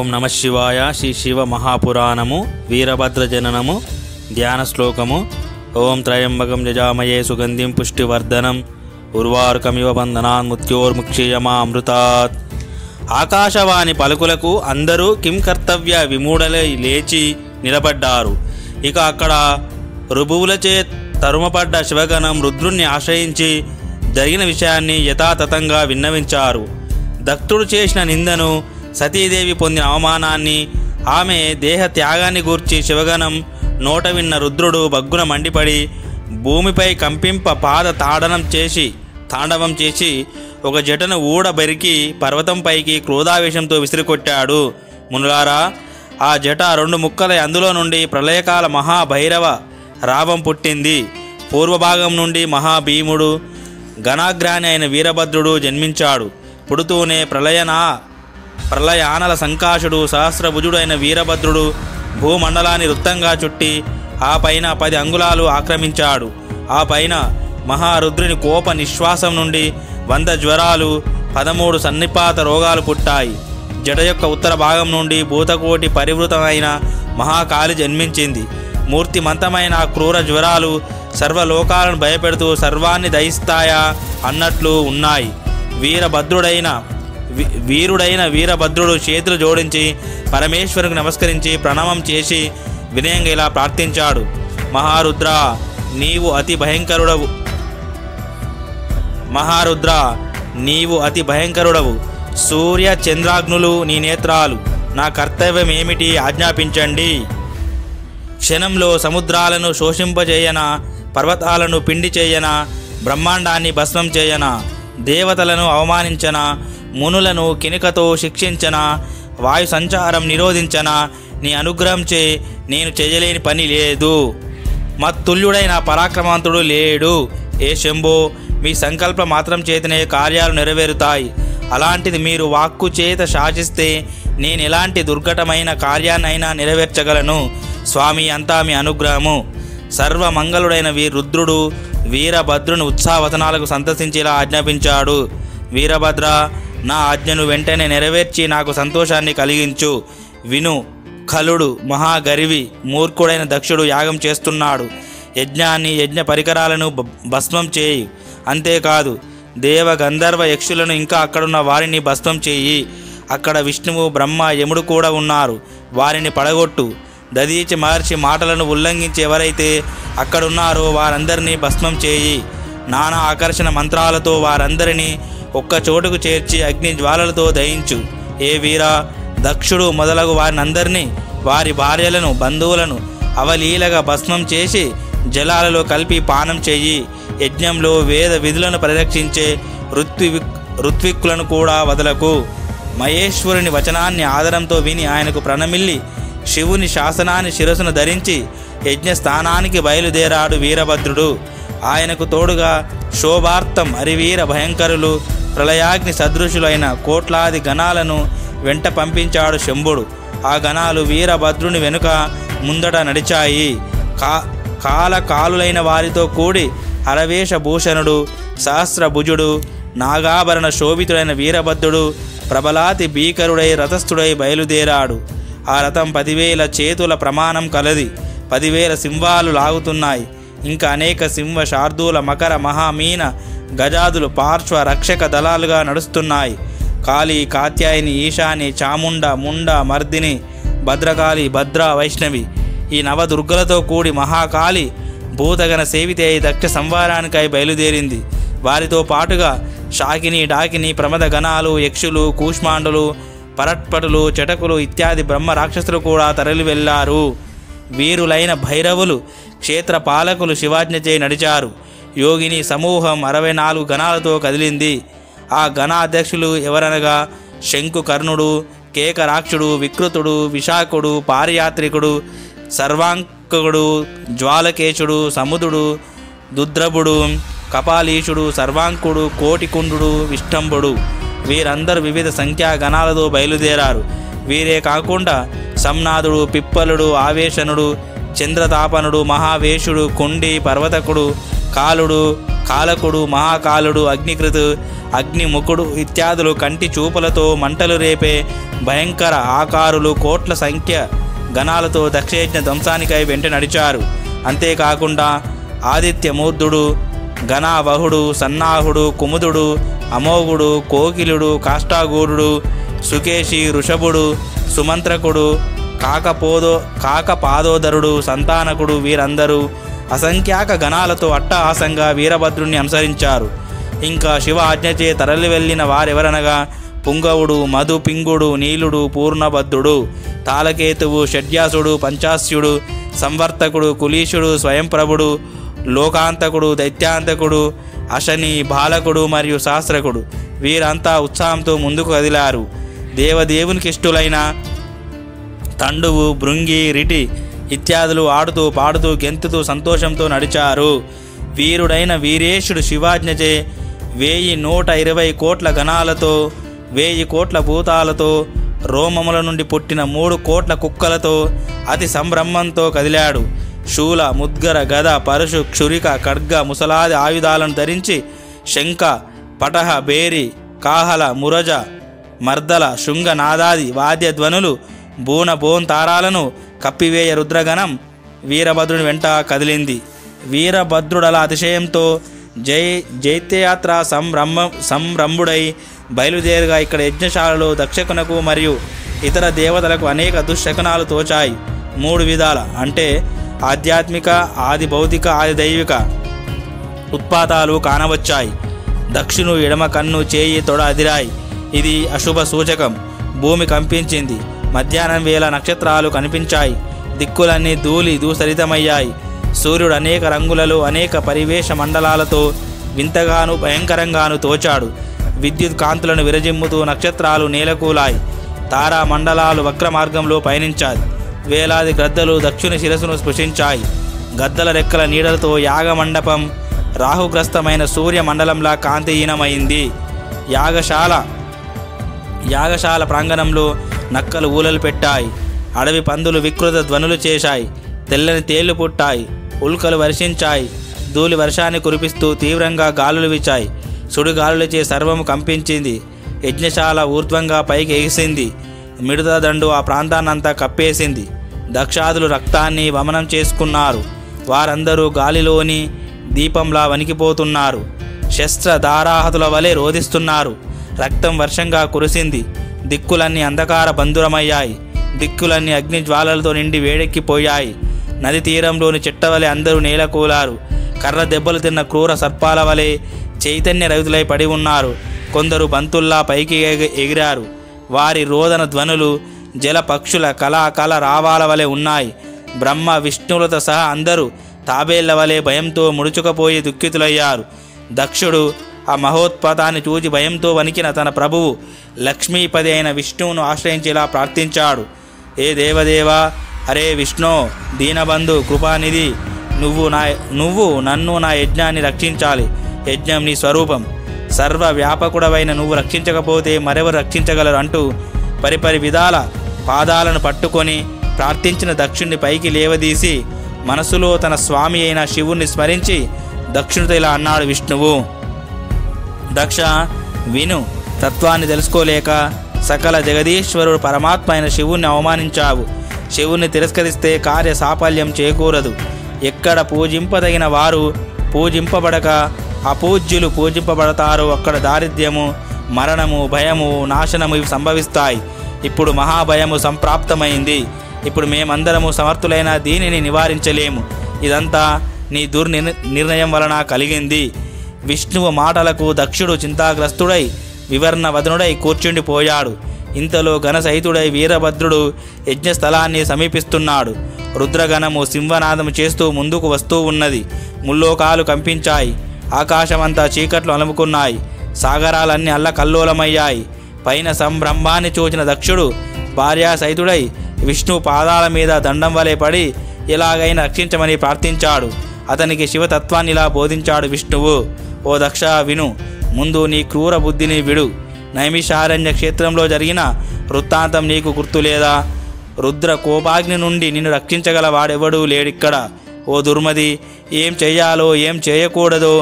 ఓం నమ శివాయ. శ్రీ శివ మహాపురాణము వీరభద్ర జననము ధ్యాన శ్లోకము. ఓం త్రయంబకం యజామయే సుగంధిం పుష్టివర్ధనం ఉర్వారుకమివ బంధనాన్ మృత్యోర్ముక్షీయమామృతాత్. ఆకాశవాణి పలుకులకు అందరూ కిం కర్తవ్య విమూఢలై లేచి నిలబడ్డారు. ఇక అక్కడ రుభువులచే తరుమపడ్డ శివగణం రుద్రుణ్ణి ఆశ్రయించి జరిగిన విషయాన్ని యథాతథంగా విన్నవించారు. దత్తుడు చేసిన నిందను, సతీదేవి పొందిన అవమానాన్ని, ఆమె దేహ త్యాగాన్ని గూర్చి శివగణం నోట విన్న రుద్రుడు బగ్గున మండిపడి భూమిపై కంపింప పాద తాండవం చేసి ఒక జటను ఊడబెరికి పర్వతంపైకి క్రోధావేశంతో విసిరికొట్టాడు. మునులారా, ఆ జట రెండు ముక్కలై అందులో నుండి ప్రళయకాల మహాభైరవ రావం పుట్టింది. పూర్వభాగం నుండి మహాభీముడు, ఘనాగ్రాని అయిన వీరభద్రుడు జన్మించాడు. పుడుతూనే ప్రళయానల సంకాశుడు సహస్రభుజుడైన వీరభద్రుడు భూమండలాన్ని వృత్తంగా చుట్టి ఆ పైన 10 అంగుళాలు ఆక్రమించాడు. ఆ పైన మహారుద్రుని కోప నిశ్వాసం నుండి 100 జ్వరాలు, 13 సన్నిపాత రోగాలు పుట్టాయి. జడ యొక్క ఉత్తర భాగం నుండి భూతకోటి పరివృతమైన మహాకాళి జన్మించింది. మూర్తిమంతమైన క్రూర జ్వరాలు సర్వలోకాలను భయపెడుతూ సర్వాన్ని దహిస్తాయా అన్నట్లు ఉన్నాయి. వీరుడైన వీరభద్రుడు చేతులు జోడించి పరమేశ్వరునికి నమస్కరించి ప్రణామం చేసి వినయంగా ఇలా ప్రార్థించాడు. మహారుద్ర, నీవు అతి భయంకరుడవు. సూర్య చంద్రాగ్నులు నీ నేత్రాలు. నా కర్తవ్యం ఏమిటి ఆజ్ఞాపించండి. క్షణంలో సముద్రాలను శోషింపజేయనా, పర్వతాలను పిండి చేయనా, బ్రహ్మాండాన్ని భస్మం చేయనా, దేవతలను అవమానించనా, మునులను కినికతో శిక్షించనా, వాయు సంచారం నిరోధించనా, నీ అనుగ్రహంచే నేను చేయలేని పని లేదు. మత్తుల్యుడైన పరాక్రమవంతుడు లేడు. ఏ శంభో, మీ సంకల్ప మాత్రం చేతనే కార్యాలు నెరవేరుతాయి. అలాంటిది మీరు వాక్కు చేత శాసిస్తే నేను ఎలాంటి దుర్ఘటమైన కార్యాన్నైనా నెరవేర్చగలను. స్వామి, అంతా మీ అనుగ్రహము. సర్వమంగళుడైన రుద్రుడు వీరభద్రుని ఉత్సాహవచనాలకు సంతసించేలా ఆజ్ఞాపించాడు. వీరభద్ర, నా ఆజ్ఞను వెంటనే నెరవేర్చి నాకు సంతోషాన్ని కలిగించు. విను, ఖలుడు మహాగరివి మూర్ఖుడైన దక్షుడు యాగం చేస్తున్నాడు. యజ్ఞాన్ని, యజ్ఞ పరికరాలను భస్మం చేయి. అంతేకాదు, దేవ గంధర్వ యక్షులను ఇంకా అక్కడున్న వారిని భస్మం చేయి. అక్కడ విష్ణువు, బ్రహ్మ, యముడు కూడా ఉన్నారు. వారిని పడగొట్టు. దదీచి మహర్షి మాటలను ఉల్లంఘించి ఎవరైతే అక్కడున్నారో వారందరినీ భస్మం చేయి. నానా ఆకర్షణ మంత్రాలతో వారందరినీ ఒక్క చోటుకు చేర్చి అగ్ని జ్వాలలతో దహించు. ఏ వీరా, దక్షుడు మొదలగు వారినందరినీ, వారి భార్యలను, బంధువులను అవలీలగా భస్మం చేసి జలాలలో కలిపి పానం చెయ్యి. యజ్ఞంలో వేద విధులను పరిరక్షించే ఋత్విక్కులను కూడా వదలకు. మహేశ్వరుని వచనాన్ని ఆదరంతో విని ఆయనకు ప్రణమిల్లి శివుని శాసనాన్ని శిరసును ధరించి యజ్ఞస్థానానికి బయలుదేరాడు వీరభద్రుడు. ఆయనకు తోడుగా శోభార్థం హరివీర భయంకరులు, ప్రళయాగ్ని సదృశులైన కోట్లాది గణాలను వెంట పంపించాడు శంభుడు. ఆ గణాలు వీరభద్రుని వెనుక ముందట నడిచాయి. కాలులైన వారితో కూడి హరవేషభూషణుడు, సహస్రభుజుడు, నాగాభరణ శోభితుడైన వీరభద్రుడు ప్రబలాతి భీకరుడై రథస్థుడై బయలుదేరాడు. ఆ రథం 10,000 చేతుల ప్రమాణం కలది. 10,000 సింహాలు లాగుతున్నాయి. ఇంకా అనేక సింహ, శార్దూల, మకర, మహామీన, గజాదులు పార్శ్వ రక్షక దళాలుగా నడుస్తున్నాయి. కాళీ, కాత్యాయని, ఈశాని, చాముండ, ముండ, మర్దిని, భద్రకాళి, భద్ర, వైష్ణవి ఈ నవదుర్గలతో కూడి మహాకాళి భూతగణ సేవితే దక్ష సంవారానికై బయలుదేరింది. వారితో పాటుగా శాకిని, డాకిని, ప్రమద గణాలు, యక్షులు, కూష్మాండులు, పరట్పటులు, చటకులు ఇత్యాది బ్రహ్మ రాక్షసులు కూడా తరలి వెళ్లారు. వీరులైన భైరవులు, క్షేత్ర పాలకులు శివాజ్ఞచే నడిచారు. యోగిని సమూహం 64 గణాలతో కదిలింది. ఆ గణాధ్యక్షులు ఎవరనగా శంకుకర్ణుడు, కేకరాక్షుడు, వికృతుడు, విశాఖుడు, పారియాత్రికుడు, సర్వాంకుడు, జ్వాలకేశుడు, సముదుడు, దుద్రభుడు, కపాలీషుడు, సర్వాంకుడు, కోటికుండు, విష్టంభుడు వీరందరూ వివిధ సంఖ్యా గణాలతో బయలుదేరారు. వీరే కాకుండా సంనాథుడు, పిప్పలుడు, ఆవేశనుడు, చంద్రతాపనుడు, మహావేశుడు, కుండి, పర్వతకుడు, కాలుడు, కాలకుడు, మహాకాలుడు, అగ్నికృతు, అగ్నిముఖుడు ఇత్యాదులు కంటి చూపులతో మంటలు రేపే భయంకర ఆకారులు కోట్ల సంఖ్య గణాలతో దక్షయజ్ఞ ధ్వంసానికై వెంట నడిచారు. అంతేకాకుండా ఆదిత్యమూర్ధుడు, గణావహుడు, సన్నాహుడు, కుముదుడు, అమోఘుడు, కోకిలుడు, కాష్టాగూఢుడు, సుకేశి, ఋషభుడు, సుమంత్రకుడు, కాకపాదోదరుడు, సంతానకుడు వీరందరూ అసంఖ్యాక గణాలతో అట్టహాసంగా వీరభద్రుణ్ణి అనుసరించారు. ఇంకా శివ ఆజ్ఞచే తరలి వెళ్ళిన వారెవరనగా పుంగవుడు, మధు పింగుడు, నీలుడు, పూర్ణభద్రుడు, తాళకేతువు, షడ్యాసుడు, పంచాస్యుడు, సంవర్తకుడు, కులీషుడు, స్వయంప్రభుడు, లోకాంతకుడు, దైత్యాంతకుడు, అశని, బాలకుడు మరియు శాస్త్రకుడు వీరంతా ఉత్సాహంతో ముందుకు కదిలారు. దేవదేవునికి ఇష్టులైన తండువు, భృంగి, రిటి ఇత్యాదులు ఆడుతూ పాడుతూ గెంతుతూ సంతోషంతో నడిచారు. వీరుడైన వీరేశుడు శివాజ్ఞచే 1120 కోట్ల గణాలతో, 1000 కోట్ల భూతాలతో, రోమముల నుండి పుట్టిన 3 కోట్ల కుక్కలతో అతి సంభ్రమంతో కదిలాడు. శూల, ముద్గర, గద, పరశు, క్షురిక, ఖడ్గ, ముసలాది ఆయుధాలను ధరించి శంఖ, పటహ, బేరి, కాహల, మురజ, మర్దల, శృంగ నాదాది వాద్యధ్వనులు, బూన బోంతారాలను కప్పివేయ రుద్రగణం వీరభద్రుని వెంట కదిలింది. వీరభద్రుడల అతిశయంతో జైత్యయాత్ర సంరంభుడై బయలుదేరగా ఇక్కడ యజ్ఞశాలలో దక్షకునకు మరియు ఇతర దేవతలకు అనేక దుశ్శకునాలు తోచాయి. 3 విధాల అంటే ఆధ్యాత్మిక, ఆది భౌతిక, ఆది దైవిక ఉత్పాతాలు కానవచ్చాయి. దక్షును ఎడమ కన్ను, చేయి, తొడ అదిరాయి. ఇది అశుభ సూచకం. భూమి కంపించింది. మధ్యాహ్నం వేళ నక్షత్రాలు కనిపించాయి. దిక్కులన్నీ దూసరితమయ్యాయి. సూర్యుడు అనేక రంగులలో అనేక పరివేష మండలాలతో వింతగాను భయంకరంగాను తోచాడు. విద్యుత్ కాంతులను విరజిమ్ముతూ నక్షత్రాలు నేలకూలాయి. తారా మండలాలు వక్ర మార్గంలో పయనించాయి. వేలాది గద్దలు దక్షుని శిరస్సును స్పృశించాయి. గద్దల రెక్కల నీడలతో యాగమండపం రాహుగ్రస్తమైన సూర్య మండలంలా కాంతిహీనమైంది. యాగశాల ప్రాంగణంలో నక్కలు ఊలలు పెట్టాయి. అడవి పందులు వికృత ధ్వనులు చేశాయి. తెల్లని తేళ్లు పుట్టాయి. ఉల్కలు వర్షించాయి. ధూళి వర్షాన్ని కురిపిస్తూ తీవ్రంగా గాలులు వీచాయి. సుడిగాలులచే సర్వము కంపించింది. యజ్ఞశాల ఊర్ధ్వంగా పైకి ఎగిసింది. మిడత దండు ఆ ప్రాంతాన్నంతా కప్పేసింది. దక్షాదులు రక్తాన్ని వమనం చేసుకున్నారు. వారందరూ గాలిలోని దీపంలా వణికిపోతున్నారు. శస్త్ర ధారాహతుల వలె రోధిస్తున్నారు. రక్తం వర్షంగా కురిసింది. దిక్కులన్నీ అంధకార బంధురమయ్యాయి. దిక్కులన్నీ అగ్నిజ్వాలలతో నిండి వేడెక్కిపోయాయి. నది తీరంలోని చెట్టవలె అందరూ నేలకూలారు. కర్ర దెబ్బలు తిన్న క్రూర సర్పాల వలె చైతన్య రహితులై పడి ఉన్నారు. కొందరు బంతుల్లా పైకి ఎగిరారు. వారి రోదన ధ్వనులు జల పక్షుల కళ రావాల వలె ఉన్నాయి. బ్రహ్మ విష్ణువులతో సహా అందరూ తాబేళ్ల వలె భయంతో ముడుచుకపోయి దుఃఖితులయ్యారు. దక్షుడు ఆ మహోత్పాతాన్ని చూచి భయంతో వణికిన తన ప్రభువు లక్ష్మీపతి అయిన విష్ణువును ఆశ్రయించేలా ప్రార్థించాడు. ఏ దేవదేవా, అరే విష్ణు, దీనబంధు, కృపానిధి, నువ్వు నన్ను నా యజ్ఞాన్ని రక్షించాలి. యజ్ఞం నీ స్వరూపం. సర్వ వ్యాపకుడవైన నువ్వు రక్షించకపోతే మరెవరు రక్షించగలరు అంటూ పరిపరి విధాల పాదాలను పట్టుకొని ప్రార్థించిన దక్షుణ్ణి పైకి లేవదీసి మనసులో తన స్వామి అయిన శివుణ్ణి స్మరించి దక్షునితో ఇలా అన్నాడు విష్ణువు: దక్ష, విను. తత్వాన్ని తెలుసుకోలేక సకల జగదీశ్వరుడు పరమాత్మ అయిన శివుణ్ణి అవమానించావు. శివుణ్ణి తిరస్కరిస్తే కార్య సాఫల్యం చేకూరదు. ఎక్కడ పూజింపదగిన వారు పూజింపబడక అపూజ్యులు పూజింపబడతారో అక్కడ దారిద్ర్యము, మరణము, భయము, నాశనము ఇవి సంభవిస్తాయి. ఇప్పుడు మహాభయము సంప్రాప్తమైంది. ఇప్పుడు మేమందరము సమర్థులైన దీనిని నివారించలేము. ఇదంతా నీ నిర్ణయం వలన కలిగింది. విష్ణువు మాటలకు దక్షుడు చింతాగ్రస్తుడై వివర్ణవదనుడై కూర్చుండిపోయాడు. ఇంతలో ఘనసహితుడై వీరభద్రుడు యజ్ఞస్థలాన్ని సమీపిస్తున్నాడు. రుద్రగణము సింహనాదము చేస్తూ ముందుకు వస్తూ ఉన్నది. ముల్లోకాలు కంపించాయి. ఆకాశమంతా చీకట్లు అలుముకున్నాయి. సాగరాలన్నీ అల్లకల్లోలమయ్యాయి. పైన సంబ్రహ్మాన్ని చూచిన దక్షుడు భార్యాసహితుడై విష్ణు పాదాల మీద దండం వలె పడి ఎలాగైనా రక్షించమని ప్రార్థించాడు. అతనికి శివతత్వాన్ని ఇలా బోధించాడు విష్ణువు: ఓ దక్ష, విను. ముందు నీ క్రూర బుద్ధిని విడు. నైమిషారణ్య క్షేత్రంలో జరిగిన వృత్తాంతం నీకు గుర్తులేదా? రుద్ర కోపాగ్ని నుండి నిన్ను రక్షించగల వాడెవడూ లేడిక్కడ. ఓ దుర్మది, ఏం చెయ్యాలో ఏం చేయకూడదో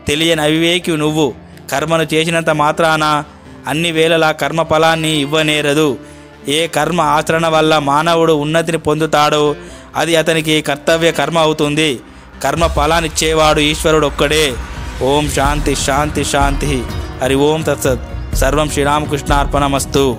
తెలియని అవివేకి నువ్వు. కర్మను చేసినంత మాత్రాన అన్ని వేళలా కర్మ ఫలాన్ని ఇవ్వనేరదు. ఏ కర్మ ఆచరణ వల్ల మానవుడు ఉన్నతిని పొందుతాడో అది అతనికి కర్తవ్య కర్మ అవుతుంది. కర్మ ఫలాన్నిచ్చేవాడు ఈశ్వరుడు ఒక్కడే. ఓం శాంతి శాంతి శాంతి. హరి ఓం తత్సత్. సర్వం శ్రీరామకృష్ణార్పణమస్తు.